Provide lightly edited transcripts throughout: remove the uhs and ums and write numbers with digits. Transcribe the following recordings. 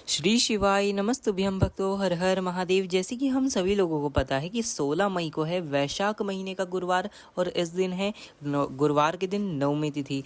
श्री शिवाय नमस्तुभ्यं भक्तो हर हर महादेव। जैसे कि हम सभी लोगों को पता है कि 16 मई को है वैशाख महीने का गुरुवार और इस दिन है गुरुवार के दिन नवमी तिथि।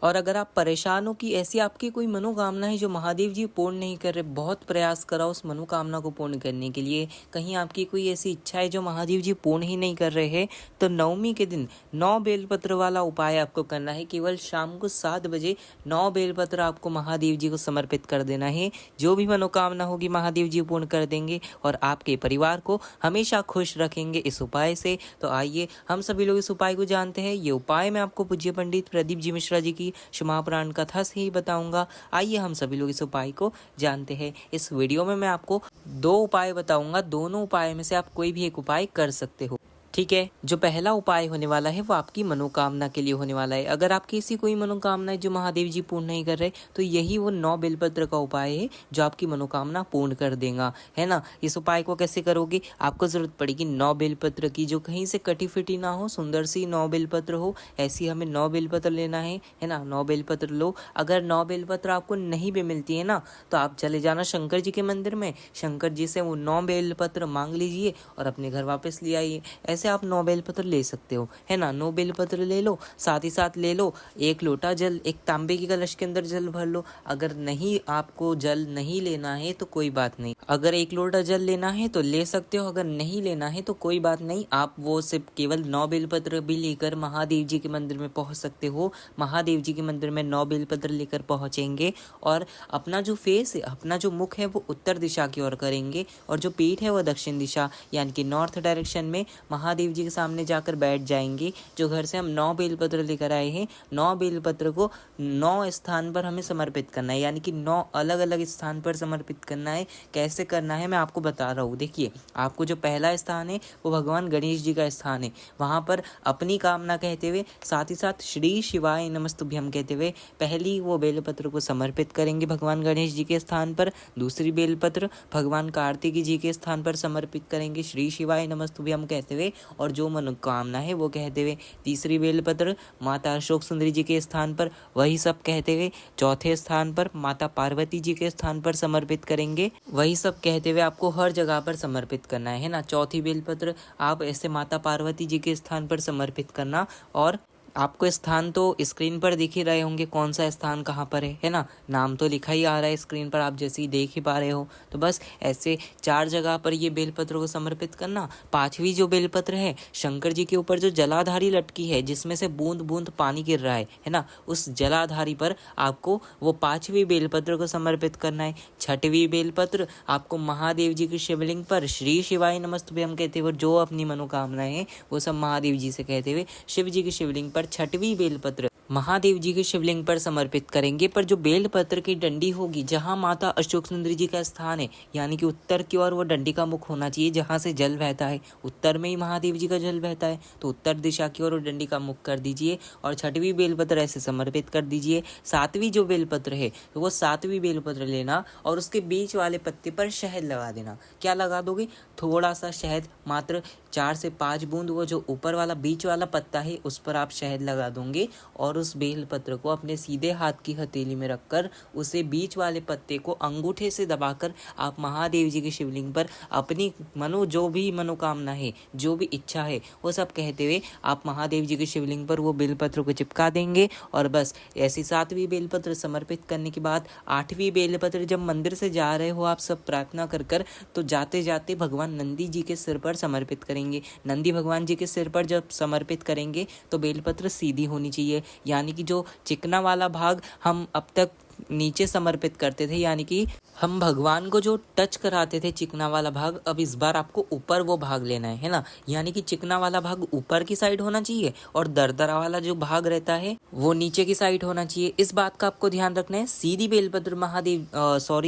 और अगर आप परेशान हो कि ऐसी आपकी कोई मनोकामना है जो महादेव जी पूर्ण नहीं कर रहे, बहुत प्रयास करा उस मनोकामना को पूर्ण करने के लिए, कहीं आपकी कोई ऐसी इच्छा है जो महादेव जी पूर्ण ही नहीं कर रहे हैं, तो नवमी के दिन 9 बेलपत्र वाला उपाय आपको करना है। केवल शाम को 7 बजे 9 बेलपत्र आपको महादेव जी को समर्पित कर देना है। जो भी मनोकामना होगी महादेव जी पूर्ण कर देंगे और आपके परिवार को हमेशा खुश रखेंगे इस उपाय से। तो आइए हम सभी लोग इस उपाय को जानते हैं। ये उपाय मैं आपको पूज्य पंडित प्रदीप जी मिश्रा जी की क्षमा पुराण कथा से ही बताऊंगा। आइए हम सभी लोग इस उपाय को जानते हैं। इस वीडियो में मैं आपको 2 उपाय बताऊंगा, दोनों उपाय में से आप कोई भी एक उपाय कर सकते हो। ठीक है, जो पहला उपाय होने वाला है वो आपकी मनोकामना के लिए होने वाला है। अगर आपकी ऐसी कोई मनोकामना है जो महादेव जी पूर्ण नहीं कर रहे, तो यही वो 9 बेलपत्र का उपाय है जो आपकी मनोकामना पूर्ण कर देगा, है ना। इस उपाय को कैसे करोगे? आपको जरूरत पड़ेगी 9 बेलपत्र की, जो कहीं से कटी फिटी ना हो, सुंदर सी 9 बेलपत्र हो, ऐसी हमें 9 बेलपत्र लेना है ना। 9 बेलपत्र लो। अगर 9 बेलपत्र आपको नहीं भी मिलती है ना, तो आप चले जाना शंकर जी के मंदिर में, शंकर जी से वो 9 बेलपत्र मांग लीजिए और अपने घर वापस ले आइए। ऐसे आप 9 बेलपत्र ले सकते हो, है ना। 9 बेलपत्र ले लो, साथ ही साथ ले लो 1 लोटा जल, एक तांबे की कलश के अंदर जल भर लो। अगर नहीं, आपको जल नहीं लेना है तो कोई बात नहीं, अगर 1 लोटा जल लेना है तो ले सकते हो, अगर नहीं लेना है तो कोई बात नहीं। आप वो सिर्फ केवल 9 बेलपत्र भी लेकर महादेव जी के मंदिर में पहुंच सकते हो। महादेव जी के मंदिर में 9 बेलपत्र लेकर पहुंचेंगे और अपना जो फेस है, अपना जो मुख है वो उत्तर दिशा की ओर करेंगे और जो पीठ है वो दक्षिण दिशा यानी कि नॉर्थ डायरेक्शन में महादेव जी के सामने जाकर बैठ जाएंगे। जो घर से हम 9 बेलपत्र लेकर आए हैं, 9 बेलपत्र को 9 स्थान पर हमें समर्पित करना है, यानी कि 9 अलग अलग स्थान पर समर्पित करना है। कैसे करना है मैं आपको बता रहा हूँ। देखिए, आपको जो पहला स्थान है वो भगवान गणेश जी का स्थान है। वहाँ पर अपनी कामना कहते हुए, साथ ही साथ श्री शिवाय नमस्तुभ्यम कहते हुए पहली वो बेलपत्र को समर्पित करेंगे भगवान गणेश जी के स्थान पर। दूसरी बेलपत्र भगवान कार्तिक जी के स्थान पर समर्पित करेंगे श्री शिवाय नमस्तुभ्यम कहते हुए, और जो मनोकामना है वो कहते हुए। तीसरी बेलपत्र माता अशोक सुंदरी जी के स्थान पर, वही सब कहते हुए। चौथे स्थान पर माता पार्वती जी के स्थान पर समर्पित करेंगे, वही सब कहते हुए आपको हर जगह पर समर्पित करना है ना। चौथी बेलपत्र आप ऐसे माता पार्वती जी के स्थान पर समर्पित करना। और आपको स्थान तो स्क्रीन पर दिख ही रहे होंगे, कौन सा स्थान कहाँ पर है ना। नाम तो लिखा ही आ रहा है स्क्रीन पर, आप जैसे ही देख ही पा रहे हो। तो बस ऐसे 4 जगह पर ये बेलपत्र को समर्पित करना। 5वीं जो बेलपत्र है, शंकर जी के ऊपर जो जलाधारी लटकी है जिसमें से बूंद बूंद पानी गिर रहा है ना, उस जलाधारी पर आपको वो 5वीं बेलपत्र को समर्पित करना है। 6वीं बेलपत्र आपको महादेव जी के शिवलिंग पर श्री शिवाय नमस्तुभ्यम कहते हुए जो अपनी मनोकामना है वो सब महादेव जी से कहते हुए शिव जी के शिवलिंग पर 6वीं बेलपत्र महादेव जी के शिवलिंग पर समर्पित करेंगे। पर जो बेलपत्र की डंडी होगी, जहां माता अशोक सुंदरी जी का स्थान है, यानी कि उत्तर की ओर वो डंडी का मुख होना चाहिए, जहां से जल बहता है, उत्तर में ही महादेव जी का जल बहता है, तो उत्तर दिशा की ओर वो डंडी का मुख कर दीजिए और 6वीं बेलपत्र ऐसे समर्पित कर दीजिए। 7वीं जो बेलपत्र है तो वो 7वीं बेलपत्र लेना और उसके बीच वाले पत्ते पर शहद लगा देना। क्या लगा दोगे? थोड़ा सा शहद, मात्र 4 से 5 बूंद। वो जो ऊपर वाला बीच वाला पत्ता है उस पर आप शहद लगा दोगे और उस बेलपत्र को अपने सीधे हाथ की हथेली में रखकर उसे बीच वाले पत्ते को अंगूठे से दबाकर आप महादेव जी के शिवलिंग पर अपनी जो भी मनोकामना है, जो भी इच्छा है, वो सब कहते हुए आप महादेव जी के शिवलिंग पर वो बेलपत्र को चिपका देंगे। और बस ऐसी 7वीं बेलपत्र समर्पित करने के बाद 8वीं बेलपत्र जब मंदिर से जा रहे हो आप सब प्रार्थना कर तो जाते जाते भगवान नंदी जी के सिर पर समर्पित करेंगे। नंदी भगवान जी के सिर पर जब समर्पित करेंगे तो बेलपत्र सीधी होनी चाहिए, यानी कि जो चिकना वाला भाग हम अब तक नीचे समर्पित करते थे, यानी कि हम भगवान को जो टच कराते थे चिकना वाला भाग, अब इस बार आपको ऊपर वो भाग लेना है ना। यानी कि चिकना वाला भाग ऊपर की साइड होना चाहिए और दरदरा वाला जो भाग रहता है वो नीचे की साइड होना चाहिए। इस बात का आपको ध्यान रखना है। सीधी बेलपत्र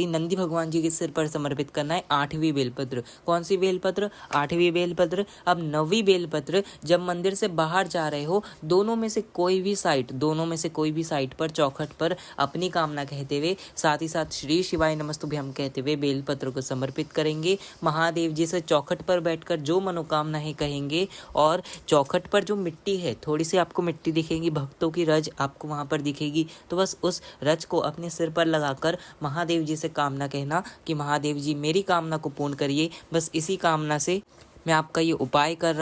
नंदी भगवान जी के सिर पर समर्पित करना है। 8वीं बेलपत्र, कौन सी बेलपत्र? 8वीं बेलपत्र। अब 9वीं बेलपत्र जब मंदिर से बाहर जा रहे हो, दोनों में से कोई भी साइड पर चौखट पर अपनी कामना कामना कहते हुए, साथ ही साथ श्री शिवाय नमस्तुभ्यम कहते हुए बेलपत्र को समर्पित करेंगे। महादेव जी से चौखट पर बैठकर जो मनोकामनाएं कहेंगे, और चौखट पर जो मिट्टी है, थोड़ी सी आपको मिट्टी दिखेगी, भक्तों की रज आपको वहां पर दिखेगी, तो बस उस रज को अपने सिर पर लगाकर महादेव जी से कामना कहना कि महादेव जी मेरी कामना को पूर्ण करिए। बस इसी कामना से मैं आपका ये उपाय कर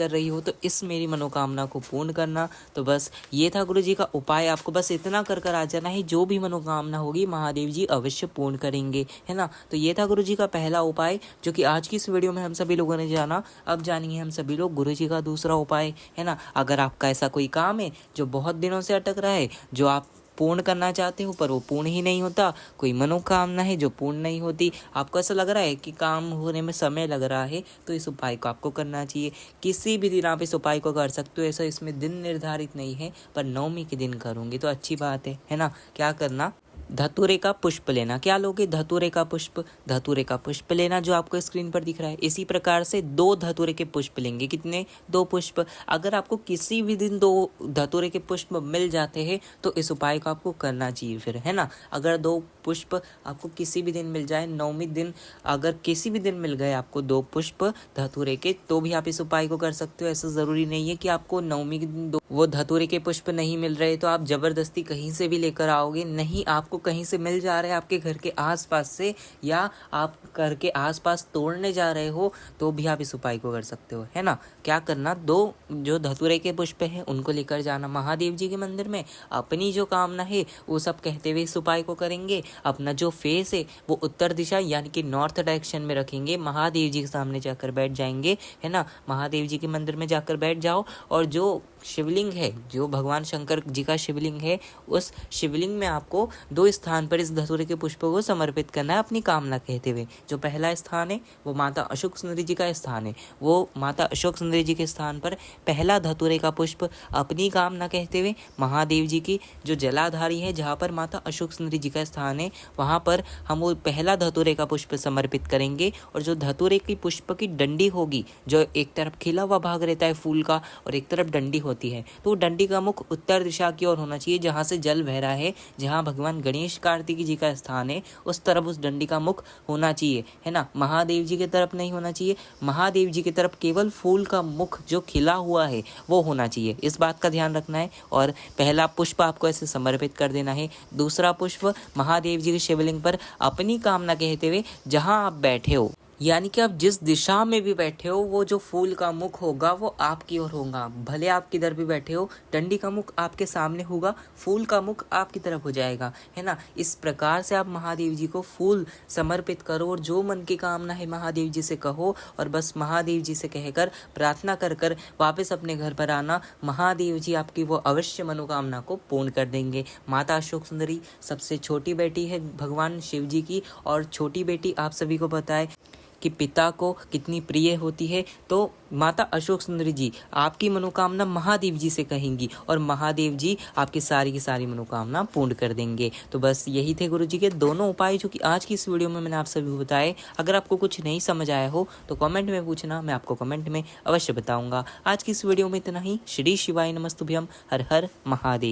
रही हूँ, तो इस मेरी मनोकामना को पूर्ण करना। तो बस ये था गुरु जी का उपाय। आपको बस इतना कर कर आ जाना है, जो भी मनोकामना होगी महादेव जी अवश्य पूर्ण करेंगे, है ना। तो ये था गुरु जी का पहला उपाय, जो कि आज की इस वीडियो में हम सभी लोगों ने जाना। अब जानेंगे हम सभी लोग गुरु जी का दूसरा उपाय, है ना। अगर आपका ऐसा कोई काम है जो बहुत दिनों से अटक रहा है, जो आप पूर्ण करना चाहते हो पर वो पूर्ण ही नहीं होता, कोई मनोकामना है जो पूर्ण नहीं होती, आपको ऐसा लग रहा है कि काम होने में समय लग रहा है, तो इस उपाय को आपको करना चाहिए। किसी भी दिन आप इस उपाय को कर सकते हो, ऐसा इसमें दिन निर्धारित नहीं है, पर नवमी के दिन करूँगी तो अच्छी बात है ना। क्या करना, धतूरे का पुष्प लेना। क्या लोगे, धतूरे का पुष्प लेना, जो आपको स्क्रीन पर दिख रहा है। इसी प्रकार से 2 धतूरे के पुष्प लेंगे। कितने, 2 पुष्प। अगर आपको किसी भी दिन 2 धतूरे के पुष्प मिल जाते हैं तो इस उपाय को आपको करना चाहिए फिर, है ना। अगर 2 पुष्प आपको किसी भी दिन मिल जाए, नवमी दिन अगर किसी भी दिन मिल गए आपको 2 पुष्प धतूरे के, तो भी आप इस उपाय को कर सकते हो। ऐसा जरूरी नहीं है कि आपको नवमी के दिन वो धतूरे के पुष्प नहीं मिल रहे तो आप जबरदस्ती कहीं से भी लेकर आओगे। नहीं, आपको कहीं से मिल जा रहे हैं, आपके घर के आसपास से, या आप घर के आसपास तोड़ने जा रहे हो, तो भी आप इस उपाय को कर सकते हो, है ना। क्या करना, 2 जो धतूरे के पुष्प हैं उनको लेकर जाना महादेव जी के मंदिर में। अपनी जो कामना है वो सब कहते हुए इस उपाय को करेंगे। अपना जो फेस है वो उत्तर दिशा यानी कि नॉर्थ डायरेक्शन में रखेंगे। महादेव जी के सामने जाकर बैठ जाएंगे, है ना। महादेव जी के मंदिर में जाकर बैठ जाओ, और जो शिवलिंग है, जो भगवान शंकर जी का शिवलिंग है, उस शिवलिंग में आपको 2 स्थान पर इस धतूरे के पुष्प को समर्पित करना है अपनी कामना कहते हुए। जो पहला स्थान है वो माता अशोक सुंदरी जी का स्थान है। वो माता अशोक सुंदरी जी के स्थान पर पहला धतूरे का पुष्प अपनी कामना कहते हुए महादेव जी की जो जलाधारी है, जहाँ पर माता अशोक सुंदरी जी का स्थान है, वहाँ पर हम वो पहला धतूरे का पुष्प समर्पित करेंगे। और जो धतूरे की पुष्प की डंडी होगी, जो एक तरफ खिला हुआ भाग रहता है फूल का और एक तरफ डंडी होती है, तो डंडी का मुख उत्तर दिशा की ओर होना चाहिए, जहाँ से जल बह रहा है, जहाँ भगवान गणेश कार्तिक जी का स्थान है, उस तरफ उस डंडी का मुख होना चाहिए, है ना। महादेव जी की तरफ नहीं होना चाहिए। महादेव जी की तरफ केवल फूल का मुख जो खिला हुआ है वो होना चाहिए। इस बात का ध्यान रखना है। और पहला पुष्प आपको ऐसे समर्पित कर देना है। दूसरा पुष्प महादेव जी के शिवलिंग पर अपनी कामना कहते हुए जहाँ आप बैठे हो, यानी कि आप जिस दिशा में भी बैठे हो, वो जो फूल का मुख होगा वो आपकी ओर होगा। भले आप किधर भी बैठे हो, डंडी का मुख आपके सामने होगा, फूल का मुख आपकी तरफ हो जाएगा, है ना। इस प्रकार से आप महादेव जी को फूल समर्पित करो, और जो मन की कामना है महादेव जी से कहो, और बस महादेव जी से कहकर प्रार्थना कर कर वापस अपने घर पर आना। महादेव जी आपकी वो अवश्य मनोकामना को पूर्ण कर देंगे। माता अशोक सुंदरी सबसे छोटी बेटी है भगवान शिव जी की, और छोटी बेटी आप सभी को पता है कि पिता को कितनी प्रिय होती है। तो माता अशोक सुंदरी जी आपकी मनोकामना महादेव जी से कहेंगी, और महादेव जी आपकी सारी की सारी मनोकामना पूर्ण कर देंगे। तो बस यही थे गुरु जी के दोनों उपाय, जो कि आज की इस वीडियो में मैंने आप सभी को बताए। अगर आपको कुछ नहीं समझ आया हो तो कमेंट में पूछना, मैं आपको कमेंट में अवश्य बताऊंगा। आज की इस वीडियो में इतना ही। श्री शिवाय नमस्तुभ्यम। हर हर महादेव।